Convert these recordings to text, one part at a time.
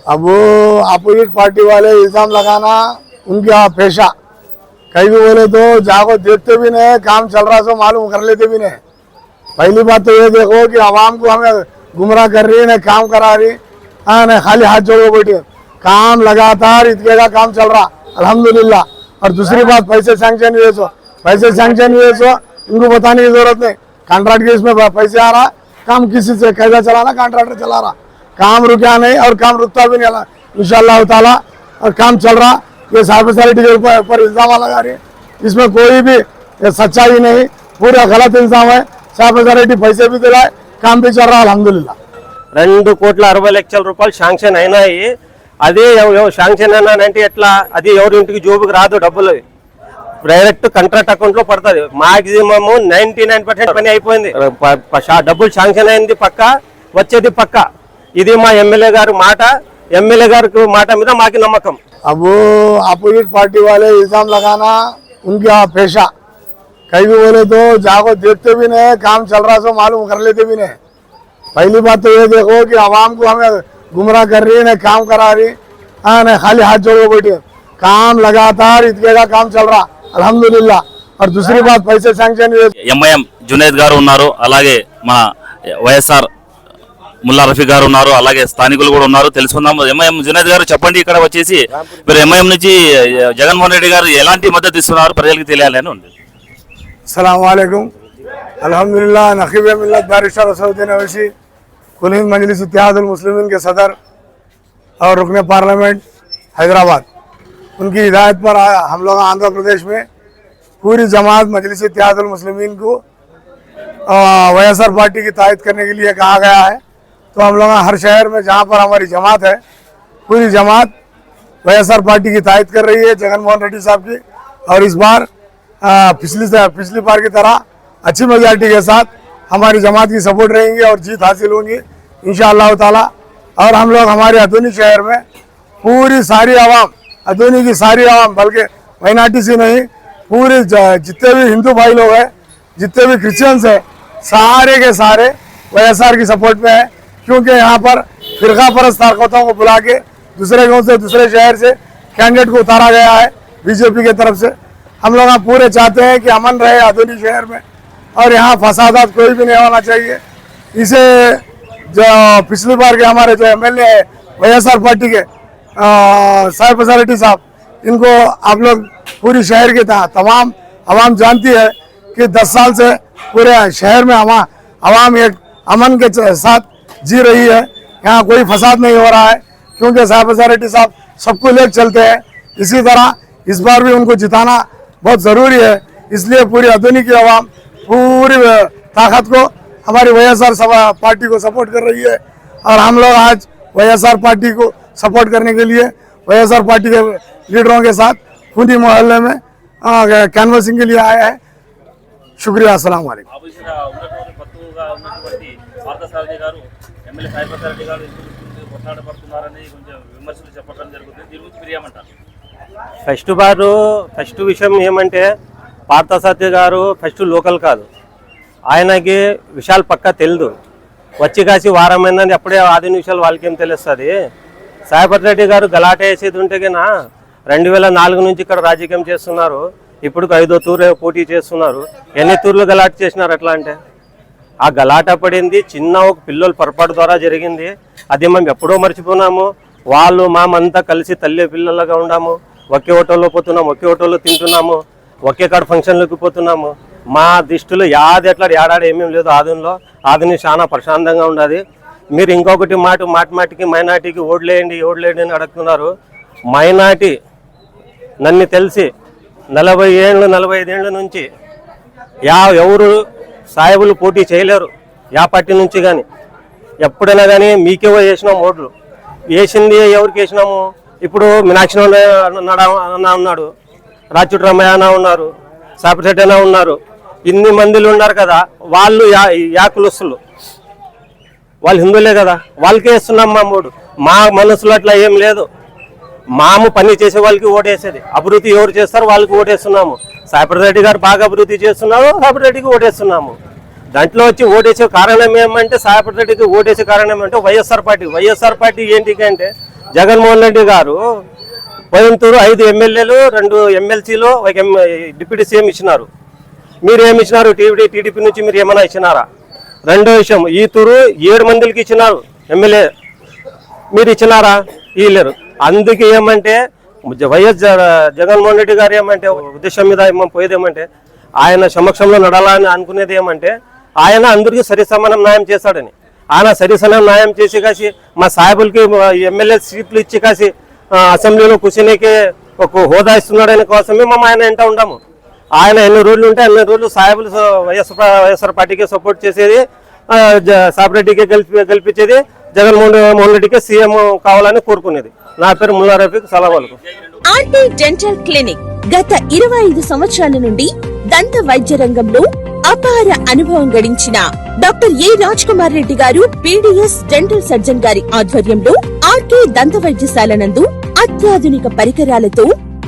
अब वो opposite party वाले इल्जाम लगाना उनका पेशा। कहीं भी बोले तो जाको देखते भी नहीं, काम चल रहा सो मालूम कर लेते भी नहीं। पहली बात तो ये देखो कि आवाम को हमें गुमराह कर रही है, नहीं काम करा रही, हाँ नहीं खाली हाथ जोड़ बैठे। काम लगातार इतने का काम चल रहा अल्हम्दुलिल्लाह। और दूसरी बात पैसे सैंक्शन हुए सो इनको बताने की जरूरत नहीं। कॉन्ट्रैक्ट के इसमें पैसे आ रहा, काम किसी से कैसा चलाना कॉन्ट्रैक्टर चला रहा, काम रुका नहीं और काम रुकता भी नहीं इंशाअल्लाह ताला। और काम चल रहा। ये साइबर सिक्योरिटी के ऊपर इल्जाम लगा रही है, इसमें कोई भी सच्चाई नहीं, पूरा गलत इल्जाम है। साइबर सिक्योरिटी पैसे भी दिलाए, काम भी चल रहा अल्हम्दुलिल्लाह। 2,60,00,000 రూపాయలు శాంక్షన్ అయినాయి. అదే శాంక్షన్ అయినానంటే ఎట్లా, అది ఎవరి ఇంటికి జోబుకి రాదు, డబ్బులు డైరెక్ట్ కాంట్రాక్ట్ అకౌంట్ లో పడుతుంది. మాక్సిమం 99% పని అయిపోయింది. డబ్బులు శాంక్షన్ అయింది పక్క, వచ్చేది పక్క. ఇది మా ఎమ్మెల్యే గారి మాట, ఎమ్మెల్యే గారి మాట మీద మాకు నమ్మకం. अब वो अपोजिट पार्टी वाले इल्जाम लगाना उनका पेशा। कहीं भी बोले तो जाको देखते भी नहीं, काम चल रहा सो मालूम कर लेते भी नहीं। पहली बात तो ये देखो कि आवाम को हमें गुमराह कर रही है, नहीं काम करा रही, हाँ नहीं खाली हाथ जोड़ बैठे। काम लगातार इतने का काम चल रहा अल्हम्दुलिल्लाह। और दूसरी बात पैसे सैंक्शन हुए। ఎంఐఎం జునైద్ గారు ఉన్నారు, అలాగే మన వైఎస్ఆర్ ముల్లా రఫీ గారు ఉన్నారు, అలాగే స్థానికులు కూడా ఉన్నారు. తెలుసుకుందాం. ఎంఐఎం జునైద్ గారు చెప్పండి, ఇక్కడ వచ్చేసి మీరు ఎంఐఎం నుంచి జగన్మోహన్ రెడ్డి గారు ఎలాంటి మద్దతు ఇస్తున్నారు ప్రజలకు తెలియాలని ఉంది. अस्सलाम वालेकुम। अल्हम्दुलिल्लाह नखीब मिल्लत बारिस्टर असदुद्दीन अवैसी कुल हिंद मजलिस इत्तेहादुल मुस्लिमीन के सदर और रुकन पार्लियामेंट हैदराबाद, उनकी हिदायत पर हम लोग आंध्र प्रदेश में पूरी जमात मजलिस इत्तेहादुल मुस्लिमीन को वाईएसआर पार्टी की तायद करने के लिए कहा गया है। तो हम लोग हर शहर में जहाँ पर हमारी जमात है, पूरी जमात वाईएसआर पार्टी की तायद कर रही है, जगनमोहन रेड्डी साहब की। और इस बार पिछली बार की तरह अच्छी मेजॉरिटी के साथ हमारी जमात की सपोर्ट रहेंगी और जीत हासिल होंगी इंशाअल्लाह ताला। और हम लोग हमारे अदोनी शहर में पूरी सारी आवाम, अदोनी की सारी आवाम, बल्कि माइनॉरिटी से नहीं, पूरे जितने भी हिंदू भाई लोग हैं, जितने भी क्रिश्चियंस हैं, सारे के सारे वाईएसआर की सपोर्ट में है। क्योंकि यहाँ पर फिरका परस्त ताकतों को बुला के दूसरे गाँव से, दूसरे शहर से कैंडिडेट को उतारा गया है बीजेपी की तरफ से। हम लोग पूरे चाहते हैं कि अमन रहे अदोनी शहर में और यहाँ फसादात कोई भी नहीं होना चाहिए। इसे जो पिछली बार के हमारे जो एमएलए है वाईएसआर पार्टी के साहिब फैसिलिटी साहब, इनको आप लोग पूरी शहर के तमाम आवाम जानती है कि 10 साल से पूरे शहर में आवाम एक अमन के साथ जी रही है। यहाँ कोई फसाद नहीं हो रहा है क्योंकि साहिब फैसिलिटी साहब सबको लेकर चलते हैं। इसी तरह इस बार भी उनको जिताना बहुत ज़रूरी है। इसलिए पूरी अदोनी की आवाम पूरी ताकत को हमारी वाईएसआर पार्टी को सपोर्ट कर रही है। और हम लोग आज वाईएसआर पार्टी को सपोर्ट करने के लिए वाईएसआर पार्टी के लीडरों के साथ खूनी मोहल्ले में कैनवसिंग के लिए आए हैं। शुक्रिया। अस्सलाम वालेकुम। ఫస్ట్ విషయం ఏమంటే పార్థసారథి గారు ఫస్ట్ లోకల్ కాదు, ఆయనకి విషయాలు పక్కా తెలియదు. వచ్చి కాసి వారమైందని అప్పుడే ఆదిన విషయాలు వాళ్ళకేం తెలుస్తుంది. సాయిపతి రెడ్డి గారు గలాట వేసేది ఉంటే కన్నా 2004 నుంచి ఇక్కడ రాజకీయం చేస్తున్నారు, ఇప్పుడు 5వ తూరు పోటీ చేస్తున్నారు. ఎన్ని తూర్లు గలాట చేసినారు అట్లా అంటే? ఆ గలాట పడింది చిన్న ఒక పిల్లల పొరపాటు ద్వారా జరిగింది. అది మేము ఎప్పుడో మర్చిపోయినాము. వాళ్ళు మామంతా కలిసి తల్లి పిల్లలుగా ఉన్నాము, ఒకే హోటల్లో పోతున్నాము, ఒకే హోటల్లో తింటున్నాము, ఒకే కాడ ఫంక్షన్లకు పోతున్నాము. మా దృష్టిలో యాది ఎట్లా ఏడాడు ఏమేమి లేదు. ఆదిని చాలా ప్రశాంతంగా ఉండదు. మీరు ఇంకొకటి మాటికి మైనార్టీకి ఓడ్లేయండి అని అడుగుతున్నారు. మైనార్టీ నన్ను తెలిసి 40 ఏళ్ళు 45 ఏళ్ళ నుంచి ఎవరు సాయిబులు పోటీ చేయలేరు యా పార్టీ నుంచి. కానీ ఎప్పుడైనా కానీ మీకే వేసినాం ఓట్లు. వేసింది ఎవరికి వేసినాము? ఇప్పుడు మీనాక్షి అన్న ఉన్నాడు, రాచూటి రమయ్య అన్న ఉన్నారు, సాపిరెడ్డి అన్న ఉన్నారు, ఇన్ని మందిలు ఉన్నారు కదా. వాళ్ళు కులస్తులు, వాళ్ళు హిందువులే కదా, వాళ్ళకే వేస్తున్నాం మా ఓటు. మా మనసులో అట్లా ఏం లేదు. మాము పని చేసే వాళ్ళకి ఓటేసేది. అభివృద్ధి ఎవరు చేస్తారో వాళ్ళకి ఓటేస్తున్నాము. సాయిరెడ్డి గారు బాగా అభివృద్ధి చేస్తున్నారు, సాయిరెడ్డికి ఓటేస్తున్నాము. దాంట్లో వచ్చి ఓటేసే కారణం ఏమంటే, సాయిరెడ్డికి ఓటేసే కారణం ఏమంటే వైఎస్ఆర్ పార్టీ. వైఎస్ఆర్ పార్టీ ఏంటి అంటే జగన్మోహన్ రెడ్డి గారు కోయంతూరు 5 ఎమ్మెల్యేలు 2 ఎమ్మెల్సీలు ఒక డిప్యూటీ సీఎం ఇచ్చినారు. మీరు ఏమి ఇచ్చినారు? టీడీపీ నుంచి మీరు ఏమైనా ఇచ్చినారా? రెండో విషయం, ఈ తూరు 7 మందికి ఇచ్చినారు ఎమ్మెల్యే, మీరు ఇచ్చినారా? ఇవ్వలేరు. అందుకే ఏమంటే వైఎస్ జగన్మోహన్ రెడ్డి గారు ఏమంటే ఉద్దేశం మీద పోయేది ఏమంటే ఆయన సమక్షంలో నడాలని అనుకునేది ఏమంటే ఆయన అందరికీ సరి సమానం న్యాయం చేశాడని. ఆయన సరి సమానం న్యాయం చేసి కాసి మా సాహెబులకి ఎమ్మెల్యే సీట్లు ఇచ్చి కాసి అసెంబ్లీలో కూర్చునేకి ఒక హోదా ఇస్తున్నాడని కోసమే మేము ఆయన వెంట ఉన్నాము. ఆయన ఎన్ని రోజులు ఉంటే అన్ని రోజులు సాహెబులు వైఎస్ఆర్ పార్టీకి సపోర్ట్ చేసేది, సాపిరెడ్డికి గెలిపించేది, జగన్మోహన్ రెడ్డికి సీఎం కావాలని కోరుకునేది. నా పేరు ముల్లా రఫీక్. సలాం అలైకుం. ఆర్కే డెంటల్ క్లినిక్ గత 25 సంవత్సరాల నుండి దంత వైద్య రంగంలో అపార అనుభవం గడించిన డాక్టర్ ఏ రాజ్ కుమార్ రెడ్డి గారు పీడీఎస్ డెంటల్ సర్జన్ గారి ఆధ్వర్యంలో ఆర్కే దంత వైద్యశాల నందు అత్యాధునిక పరికరాలతో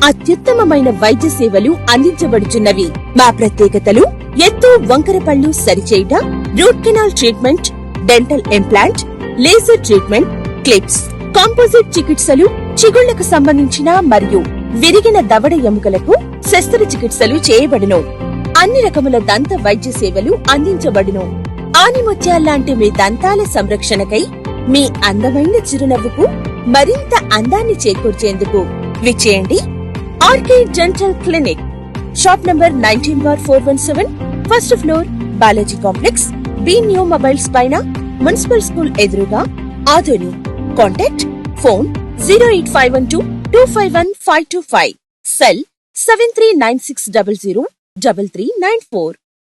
అత్యుత్తమమైన వైద్య సేవలు అందించబడుచున్నవి. మా ప్రత్యేకతలు ఎత్తు వంకర పళ్ళు సరిచేయుట, root canal treatment, dental implant, laser treatment, clips, composite చికిత్సలు, చిగుళ్లకు సంబంధించిన మరియు విరిగిన దవడ ఎముకలకు శస్త్రచికిత్సలు చేయబడును. అన్ని రకముల దంత వైద్య సేవలు అందించబడును. ఆనిముత్యాల్లాంటి మీ దంతాల సంరక్షణకై మీ అందమైన చిరునవ్వుకు మరింత అందాన్ని చేకూర్చేందుకు విచ్చేయండి RK dental clinic. Shop number 19/417, first floor, Balaji complex, B new mobiles పైన, మున్సిపల్ స్కూల్ ఎదురుగా, ఆదోని. Contact phone 08512251525, cell 7396003394.